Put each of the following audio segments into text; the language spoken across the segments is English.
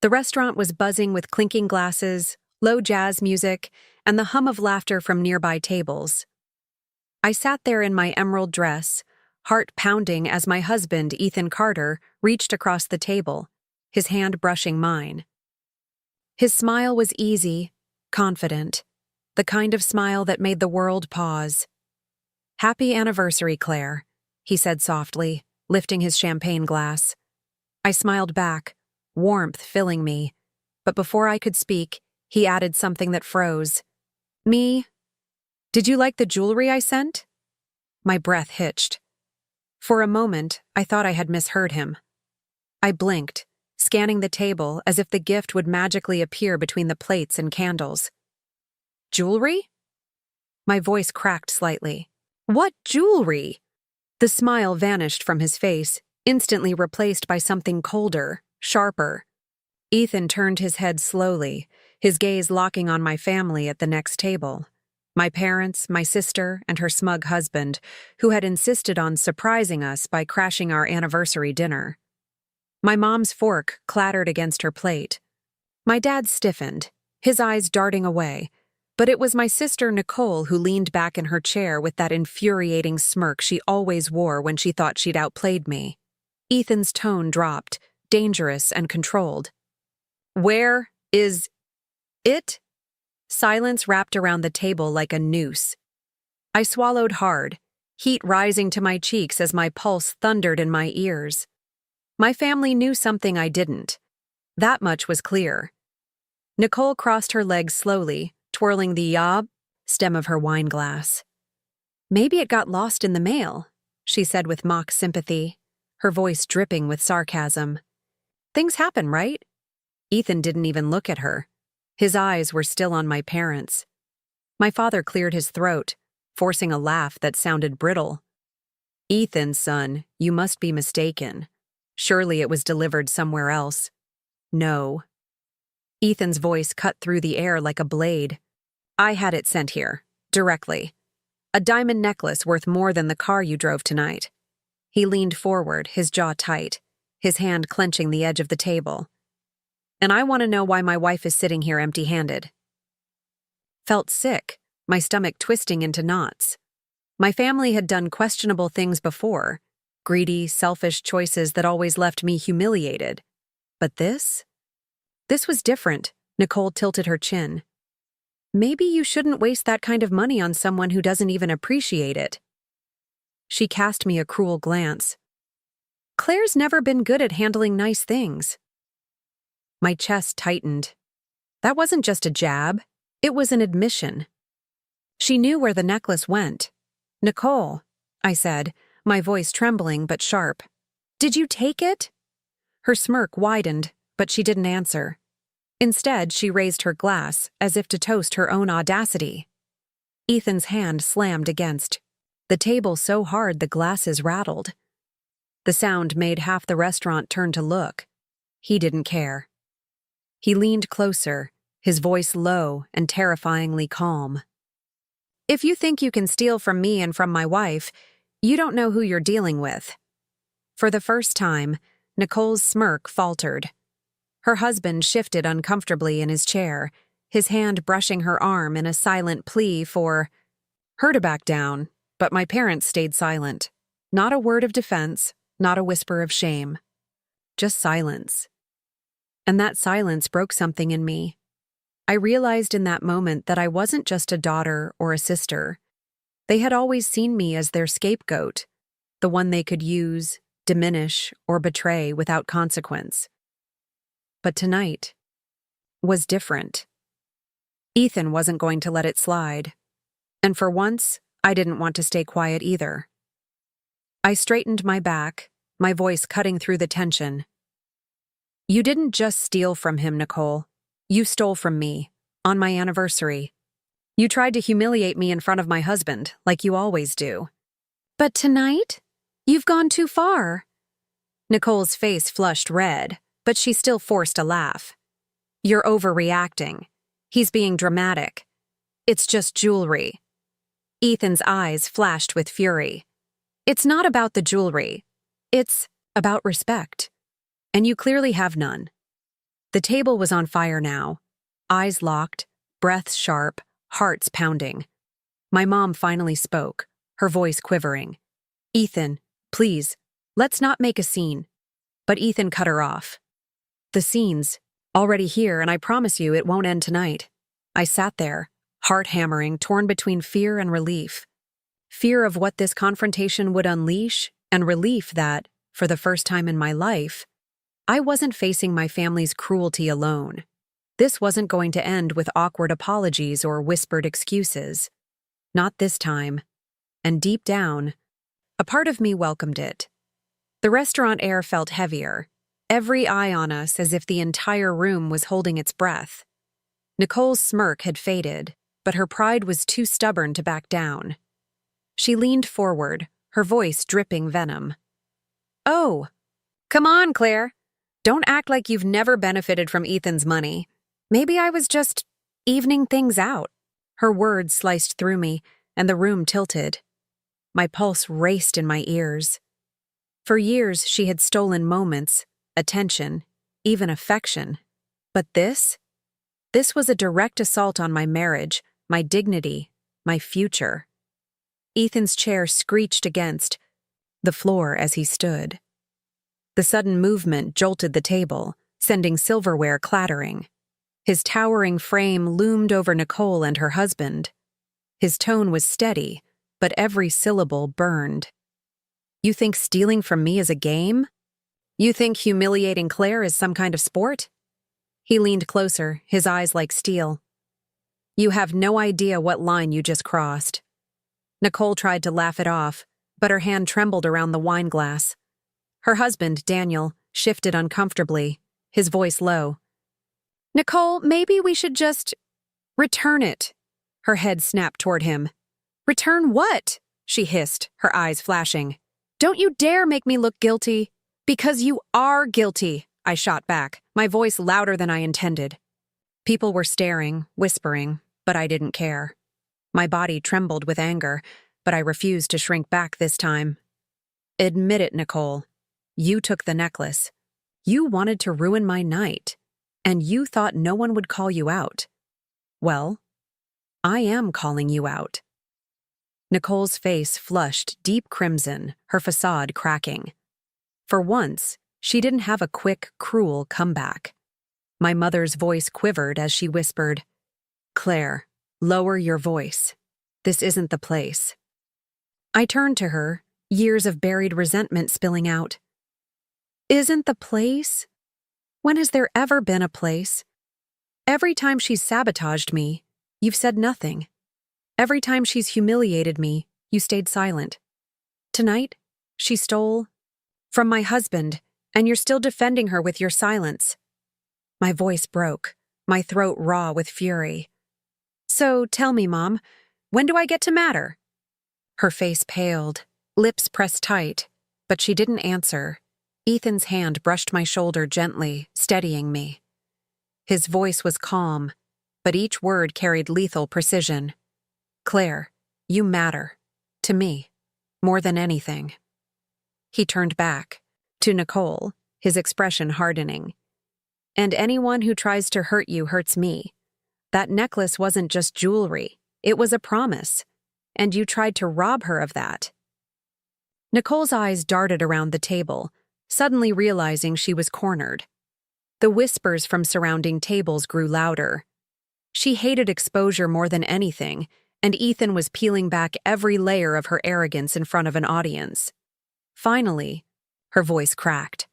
The restaurant was buzzing with clinking glasses, low jazz music, and the hum of laughter from nearby tables. I sat there in my emerald dress, heart pounding as my husband, Ethan Carter, reached across the table, his hand brushing mine. His smile was easy, confident, the kind of smile that made the world pause. "Happy anniversary, Claire," he said softly, lifting his champagne glass. I smiled back, warmth filling me, but before I could speak, he added something that froze. "Me? Did you like the jewelry I sent?" My breath hitched. For a moment, I thought I had misheard him. I blinked, scanning the table as if the gift would magically appear between the plates and candles. "Jewelry?" My voice cracked slightly. "What jewelry?" The smile vanished from his face, instantly replaced by something colder, sharper. Ethan turned his head slowly, his gaze locking on my family at the next table. My parents, my sister, and her smug husband, who had insisted on surprising us by crashing our anniversary dinner. My mom's fork clattered against her plate. My dad stiffened, his eyes darting away, but it was my sister Nicole who leaned back in her chair with that infuriating smirk she always wore when she thought she'd outplayed me. Ethan's tone dropped, dangerous and controlled. "Where is it?" Silence wrapped around the table like a noose. I swallowed hard, heat rising to my cheeks as my pulse thundered in my ears. My family knew something I didn't. That much was clear. Nicole crossed her legs slowly, twirling the yob stem of her wine glass. "Maybe it got lost in the mail," she said with mock sympathy, her voice dripping with sarcasm. "Things happen, right?" Ethan didn't even look at her. His eyes were still on my parents. My father cleared his throat, forcing a laugh that sounded brittle. "Ethan, son, you must be mistaken. Surely it was delivered somewhere else." "No." Ethan's voice cut through the air like a blade. "I had it sent here, directly. A diamond necklace worth more than the car you drove tonight." He leaned forward, his jaw tight, his hand clenching the edge of the table. "And I want to know why my wife is sitting here empty-handed." Felt sick, my stomach twisting into knots. My family had done questionable things before, greedy, selfish choices that always left me humiliated. But this? This was different. Nicole tilted her chin. "Maybe you shouldn't waste that kind of money on someone who doesn't even appreciate it." She cast me a cruel glance. "Claire's never been good at handling nice things." My chest tightened. That wasn't just a jab, it was an admission. She knew where the necklace went. "Nicole," I said, my voice trembling but sharp. "Did you take it?" Her smirk widened, but she didn't answer. Instead, she raised her glass, as if to toast her own audacity. Ethan's hand slammed against the table so hard the glasses rattled. The sound made half the restaurant turn to look. He didn't care. He leaned closer, his voice low and terrifyingly calm. "If you think you can steal from me and from my wife, you don't know who you're dealing with." For the first time, Nicole's smirk faltered. Her husband shifted uncomfortably in his chair, his hand brushing her arm in a silent plea for her to back down, but my parents stayed silent. Not a word of defense, not a whisper of shame. Just silence. And that silence broke something in me. I realized in that moment that I wasn't just a daughter or a sister. They had always seen me as their scapegoat, the one they could use, diminish, or betray without consequence. But tonight was different. Ethan wasn't going to let it slide. And for once, I didn't want to stay quiet either. I straightened my back, my voice cutting through the tension. "You didn't just steal from him, Nicole. You stole from me, on my anniversary. You tried to humiliate me in front of my husband, like you always do." "But tonight? You've gone too far." Nicole's face flushed red, but she still forced a laugh. "You're overreacting. He's being dramatic. It's just jewelry." Ethan's eyes flashed with fury. "It's not about the jewelry. It's about respect. And you clearly have none." The table was on fire now, eyes locked, breaths sharp, hearts pounding. My mom finally spoke, her voice quivering. "Ethan, please, let's not make a scene." But Ethan cut her off. "The scene's already here, and I promise you it won't end tonight." I sat there, heart hammering, torn between fear and relief. Fear of what this confrontation would unleash, and relief that, for the first time in my life, I wasn't facing my family's cruelty alone. This wasn't going to end with awkward apologies or whispered excuses. Not this time. And deep down, a part of me welcomed it. The restaurant air felt heavier, every eye on us as if the entire room was holding its breath. Nicole's smirk had faded, but her pride was too stubborn to back down. She leaned forward, her voice dripping venom. "Oh, come on, Claire. Don't act like you've never benefited from Ethan's money. Maybe I was just evening things out." Her words sliced through me, and the room tilted. My pulse raced in my ears. For years, she had stolen moments, attention, even affection. But this was a direct assault on my marriage, my dignity, my future. Ethan's chair screeched against the floor as he stood. The sudden movement jolted the table, sending silverware clattering. His towering frame loomed over Nicole and her husband. His tone was steady, but every syllable burned. "You think stealing from me is a game? You think humiliating Claire is some kind of sport?" He leaned closer, his eyes like steel. "You have no idea what line you just crossed." Nicole tried to laugh it off, but her hand trembled around the wine glass. Her husband, Daniel, shifted uncomfortably, his voice low. "Nicole, maybe we should just return it." Her head snapped toward him. "Return what?" she hissed, her eyes flashing. "Don't you dare make me look guilty." "Because you are guilty," I shot back, my voice louder than I intended. People were staring, whispering, but I didn't care. My body trembled with anger, but I refused to shrink back this time. "Admit it, Nicole. You took the necklace. You wanted to ruin my night, and you thought no one would call you out. Well, I am calling you out." Nicole's face flushed deep crimson, her facade cracking. For once, she didn't have a quick, cruel comeback. My mother's voice quivered as she whispered, "Claire, lower your voice. This isn't the place." I turned to her, years of buried resentment spilling out. "Isn't the place? When has there ever been a place? Every time she's sabotaged me, you've said nothing. Every time she's humiliated me, you stayed silent. Tonight, she stole from my husband, and you're still defending her with your silence." My voice broke, my throat raw with fury. "So tell me, Mom, when do I get to matter?" Her face paled, lips pressed tight, but she didn't answer. Ethan's hand brushed my shoulder gently, steadying me. His voice was calm, but each word carried lethal precision. "Claire, you matter. To me. More than anything." He turned back, to Nicole, his expression hardening. "And anyone who tries to hurt you hurts me. That necklace wasn't just jewelry. It was a promise. And you tried to rob her of that." Nicole's eyes darted around the table, suddenly realizing she was cornered. The whispers from surrounding tables grew louder. She hated exposure more than anything, and Ethan was peeling back every layer of her arrogance in front of an audience. Finally, her voice cracked.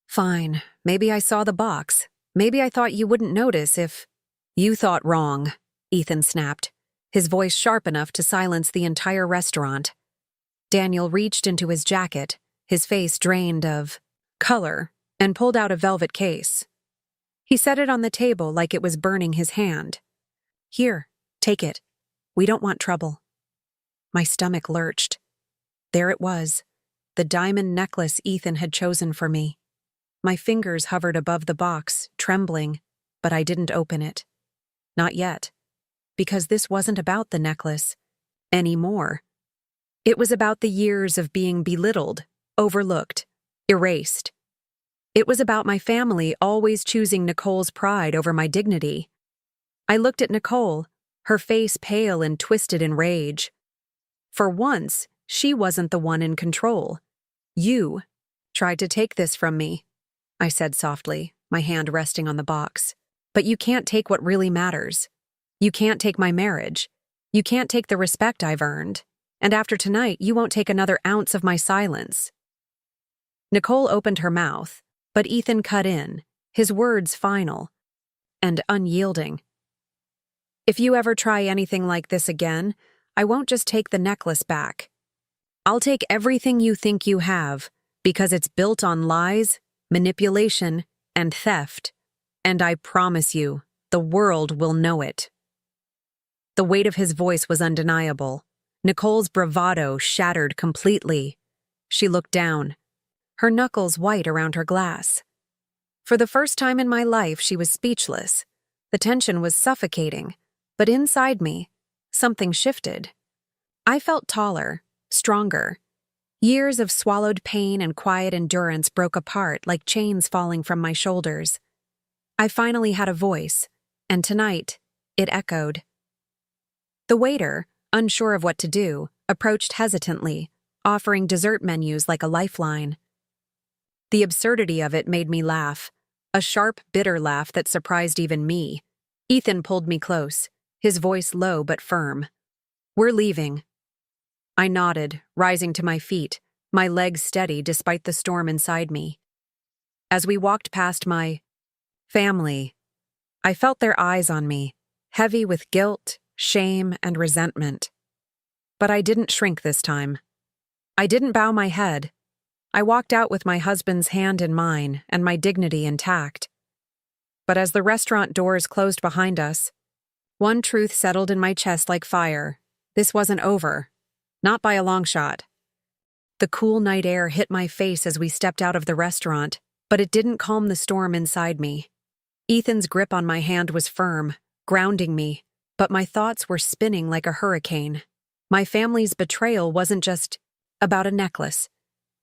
"Fine, maybe I saw the box. Maybe I thought you wouldn't notice if—" "You thought wrong," Ethan snapped, his voice sharp enough to silence the entire restaurant. Daniel reached into his jacket, his face drained of color, and pulled out a velvet case. He set it on the table like it was burning his hand. "Here, take it. We don't want trouble." My stomach lurched. There it was, the diamond necklace Ethan had chosen for me. My fingers hovered above the box, trembling, but I didn't open it. Not yet, because this wasn't about the necklace anymore. It was about the years of being belittled, overlooked, erased. It was about my family always choosing Nicole's pride over my dignity. I looked at Nicole, her face pale and twisted in rage. For once, she wasn't the one in control. You tried to take this from me, I said softly, my hand resting on the box. But you can't take what really matters. You can't take my marriage. You can't take the respect I've earned. And after tonight, you won't take another ounce of my silence. Nicole opened her mouth, but Ethan cut in, his words final and unyielding. If you ever try anything like this again, I won't just take the necklace back. I'll take everything you think you have, because it's built on lies, manipulation, and theft. And I promise you, the world will know it. The weight of his voice was undeniable. Nicole's bravado shattered completely. She looked down, her knuckles white around her glass. For the first time in my life, she was speechless. The tension was suffocating, but inside me, something shifted. I felt taller, stronger. Years of swallowed pain and quiet endurance broke apart like chains falling from my shoulders. I finally had a voice, and tonight, it echoed. The waiter, unsure of what to do, approached hesitantly, offering dessert menus like a lifeline. The absurdity of it made me laugh, a sharp, bitter laugh that surprised even me. Ethan pulled me close, his voice low but firm. "We're leaving." I nodded, rising to my feet, my legs steady despite the storm inside me. As we walked past my family, I felt their eyes on me, heavy with guilt, shame, and resentment. But I didn't shrink this time. I didn't bow my head. I walked out with my husband's hand in mine and my dignity intact. But as the restaurant doors closed behind us, one truth settled in my chest like fire. This wasn't over. Not by a long shot. The cool night air hit my face as we stepped out of the restaurant, but it didn't calm the storm inside me. Ethan's grip on my hand was firm, grounding me, but my thoughts were spinning like a hurricane. My family's betrayal wasn't just about a necklace.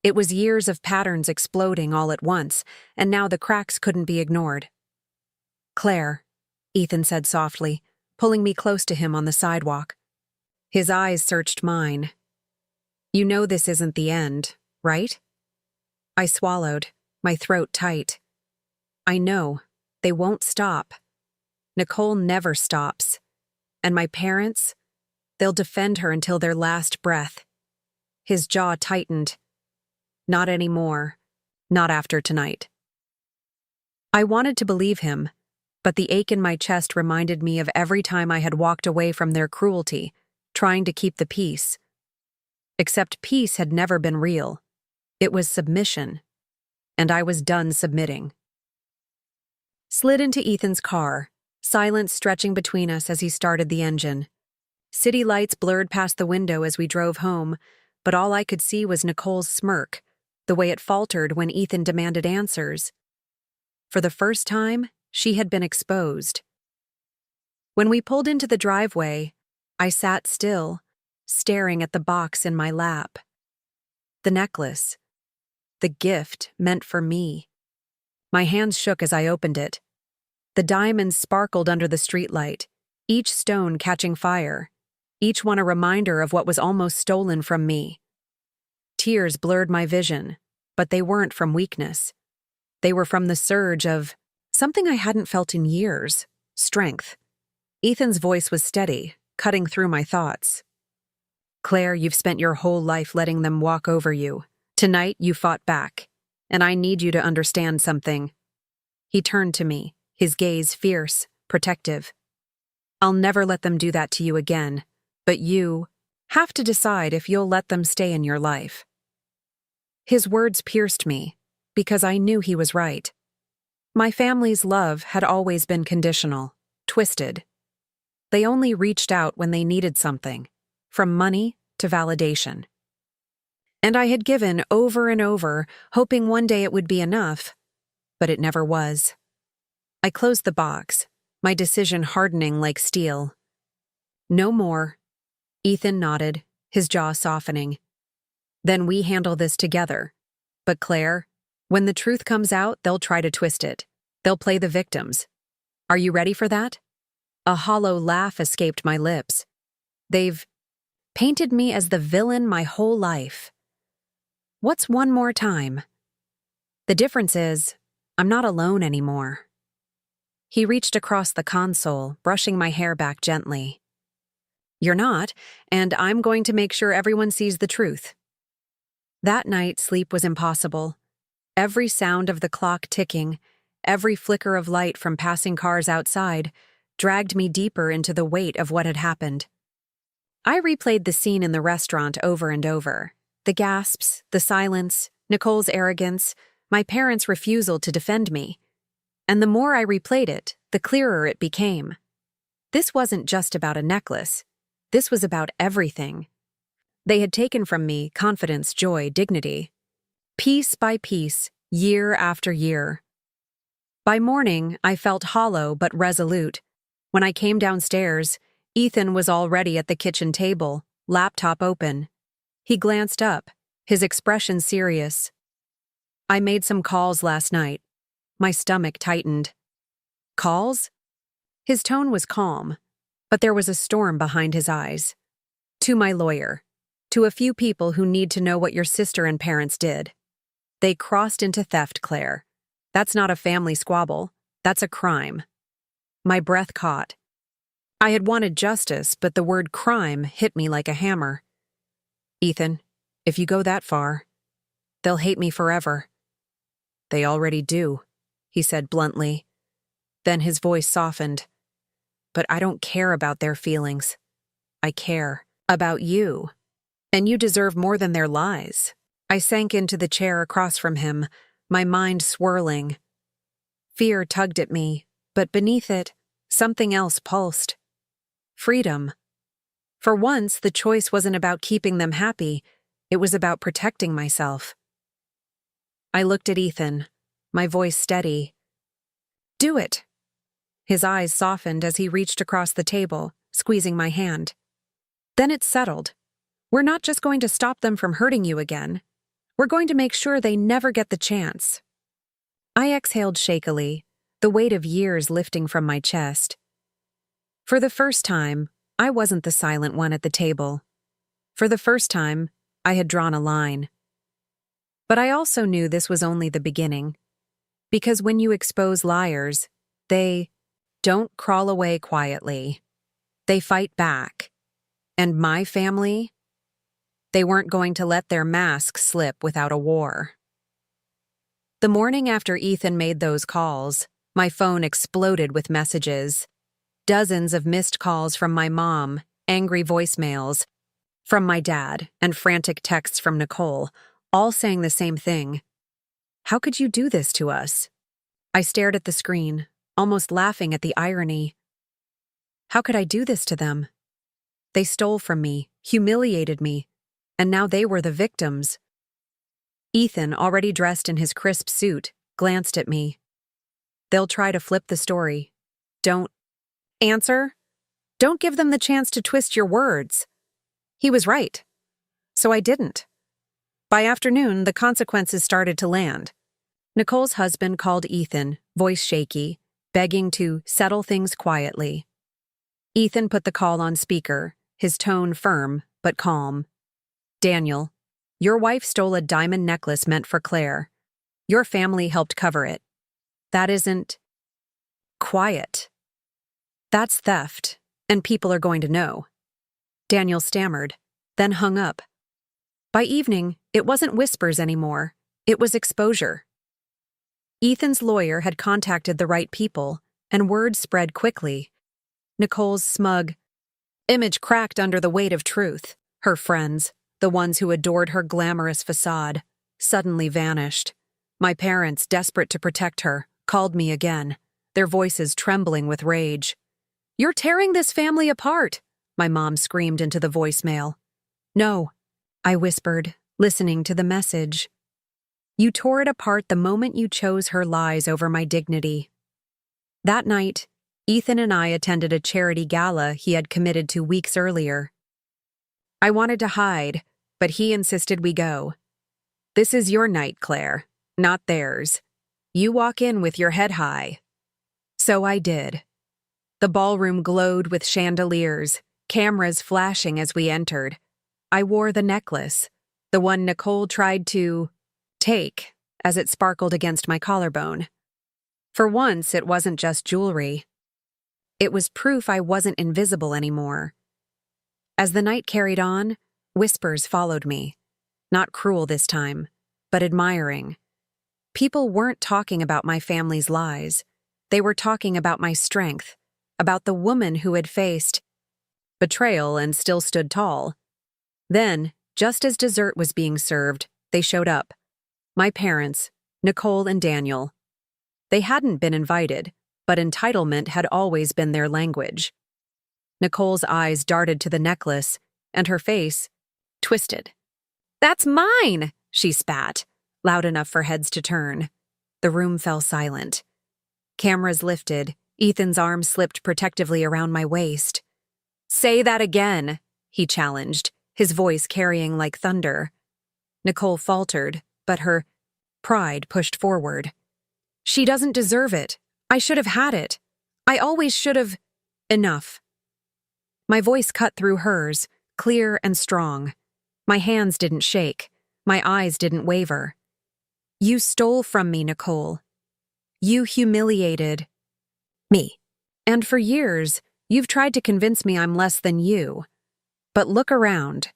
It was years of patterns exploding all at once, and now the cracks couldn't be ignored. "Claire," Ethan said softly, pulling me close to him on the sidewalk. His eyes searched mine. "You know this isn't the end, right?" I swallowed, my throat tight. "I know. They won't stop. Nicole never stops. And my parents, they'll defend her until their last breath." His jaw tightened. "Not anymore. Not after tonight." I wanted to believe him, but the ache in my chest reminded me of every time I had walked away from their cruelty, trying to keep the peace. Except peace had never been real. It was submission. And I was done submitting. Slid into Ethan's car, silence stretching between us as he started the engine. City lights blurred past the window as we drove home, but all I could see was Nicole's smirk, the way it faltered when Ethan demanded answers. For the first time, she had been exposed. When we pulled into the driveway, I sat still, staring at the box in my lap. The necklace. The gift meant for me. My hands shook as I opened it. The diamonds sparkled under the streetlight, each stone catching fire, each one a reminder of what was almost stolen from me. Tears blurred my vision, but they weren't from weakness. They were from the surge of something I hadn't felt in years, strength. Ethan's voice was steady, cutting through my thoughts. "Claire, you've spent your whole life letting them walk over you. Tonight, you fought back, and I need you to understand something." He turned to me, his gaze fierce, protective. "I'll never let them do that to you again, but you have to decide if you'll let them stay in your life." His words pierced me, because I knew he was right. My family's love had always been conditional, twisted. They only reached out when they needed something, from money to validation. And I had given over and over, hoping one day it would be enough, but it never was. I closed the box, my decision hardening like steel. "No more." Ethan nodded, his jaw softening. "Then we handle this together. But Claire, When the truth comes out, they'll try to twist it. They'll play the victims. Are you ready for that? A hollow laugh escaped my lips. They've painted me as the villain my whole life. What's one more time? The difference is, I'm not alone anymore. He reached across the console, brushing my hair back gently. You're not, and I'm going to make sure everyone sees the truth. That night, sleep was impossible. Every sound of the clock ticking, every flicker of light from passing cars outside, dragged me deeper into the weight of what had happened. I replayed the scene in the restaurant over and over. The gasps, the silence, Nicole's arrogance, my parents' refusal to defend me. And the more I replayed it, the clearer it became. This wasn't just about a necklace. This was about everything. They had taken from me confidence, joy, dignity. Piece by piece, year after year. By morning, I felt hollow but resolute. When I came downstairs, Ethan was already at the kitchen table, laptop open. He glanced up, his expression serious. I made some calls last night. My stomach tightened. Calls? His tone was calm, but there was a storm behind his eyes. To my lawyer. To a few people who need to know what your sister and parents did. They crossed into theft, Claire. That's not a family squabble. That's a crime. My breath caught. I had wanted justice, but the word crime hit me like a hammer. Ethan, if you go that far, they'll hate me forever. They already do, he said bluntly. Then his voice softened. But I don't care about their feelings. I care about you. And you deserve more than their lies. I sank into the chair across from him, my mind swirling. Fear tugged at me, but beneath it, something else pulsed. Freedom. For once, the choice wasn't about keeping them happy, it was about protecting myself. I looked at Ethan, my voice steady. Do it. His eyes softened as he reached across the table, squeezing my hand. Then it settled. We're not just going to stop them from hurting you again. We're going to make sure they never get the chance. I exhaled shakily, the weight of years lifting from my chest. For the first time, I wasn't the silent one at the table. For the first time, I had drawn a line. But I also knew this was only the beginning. Because when you expose liars, they don't crawl away quietly. They fight back. And my family? They weren't going to let their mask slip without a war. The morning after Ethan made those calls, my phone exploded with messages. Dozens of missed calls from my mom, angry voicemails, from my dad, and frantic texts from Nicole, all saying the same thing. How could you do this to us? I stared at the screen, almost laughing at the irony. How could I do this to them? They stole from me, humiliated me, and now they were the victims. Ethan, already dressed in his crisp suit, glanced at me. They'll try to flip the story. Don't answer. Don't give them the chance to twist your words. He was right. So I didn't. By afternoon, the consequences started to land. Nicole's husband called Ethan, voice shaky, begging to settle things quietly. Ethan put the call on speaker, his tone firm but calm. Daniel, your wife stole a diamond necklace meant for Claire. Your family helped cover it. That isn't quiet. That's theft, and people are going to know. Daniel stammered, then hung up. By evening, it wasn't whispers anymore. It was exposure. Ethan's lawyer had contacted the right people, and word spread quickly. Nicole's smug image cracked under the weight of truth. Her friends, the ones who adored her glamorous facade, suddenly vanished. My parents, desperate to protect her, called me again, their voices trembling with rage. You're tearing this family apart, my mom screamed into the voicemail. No, I whispered, listening to the message. You tore it apart the moment you chose her lies over my dignity. That night, Ethan and I attended a charity gala he had committed to weeks earlier. I wanted to hide, but he insisted we go. This is your night, Claire. not theirs. You walk in with your head high. So I did. The ballroom glowed with chandeliers, cameras flashing as we entered. I wore the necklace, the one Nicole tried to take as it sparkled against my collarbone. For once, it wasn't just jewelry. It was proof I wasn't invisible anymore. As the night carried on, whispers followed me. Not cruel this time, but admiring. People weren't talking about my family's lies. They were talking about my strength, about the woman who had faced betrayal and still stood tall. Then, just as dessert was being served, they showed up. My parents, Nicole and Daniel. They hadn't been invited, but entitlement had always been their language. Nicole's eyes darted to the necklace, and her face twisted. "That's mine!" she spat, loud enough for heads to turn. The room fell silent. Cameras lifted, Ethan's arm slipped protectively around my waist. "Say that again," he challenged, his voice carrying like thunder. Nicole faltered, but her pride pushed forward. "She doesn't deserve it. I should have had it. I always should have—" "Enough." My voice cut through hers, clear and strong. My hands didn't shake. My eyes didn't waver. "You stole from me, Nicole. You humiliated me. And for years, you've tried to convince me I'm less than you. But look around."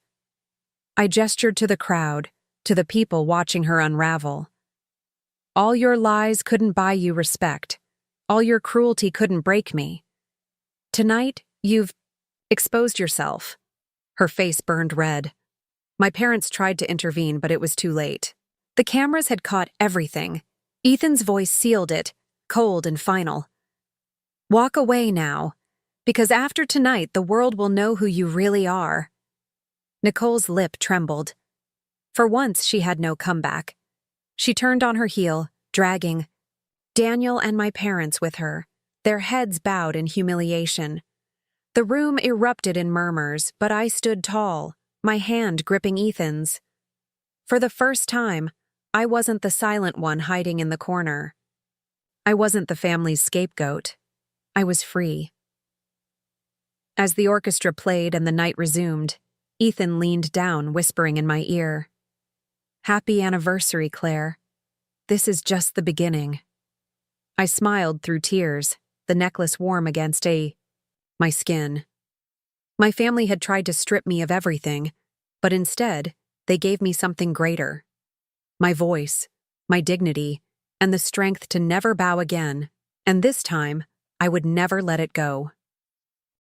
I gestured to the crowd, to the people watching her unravel. "All your lies couldn't buy you respect. All your cruelty couldn't break me. Tonight, you've exposed yourself." Her face burned red. My parents tried to intervene, but it was too late. The cameras had caught everything. Ethan's voice sealed it, cold and final. "Walk away now, because after tonight the world will know who you really are." Nicole's lip trembled. For once, she had no comeback. She turned on her heel, dragging Daniel and my parents with her, their heads bowed in humiliation. The room erupted in murmurs, but I stood tall, my hand gripping Ethan's. For the first time, I wasn't the silent one hiding in the corner. I wasn't the family's scapegoat. I was free. As the orchestra played and the night resumed, Ethan leaned down, whispering in my ear, "Happy anniversary, Claire. This is just the beginning." I smiled through tears, the necklace warm against my skin. My family had tried to strip me of everything, but instead, they gave me something greater. My voice, my dignity, and the strength to never bow again, and this time, I would never let it go.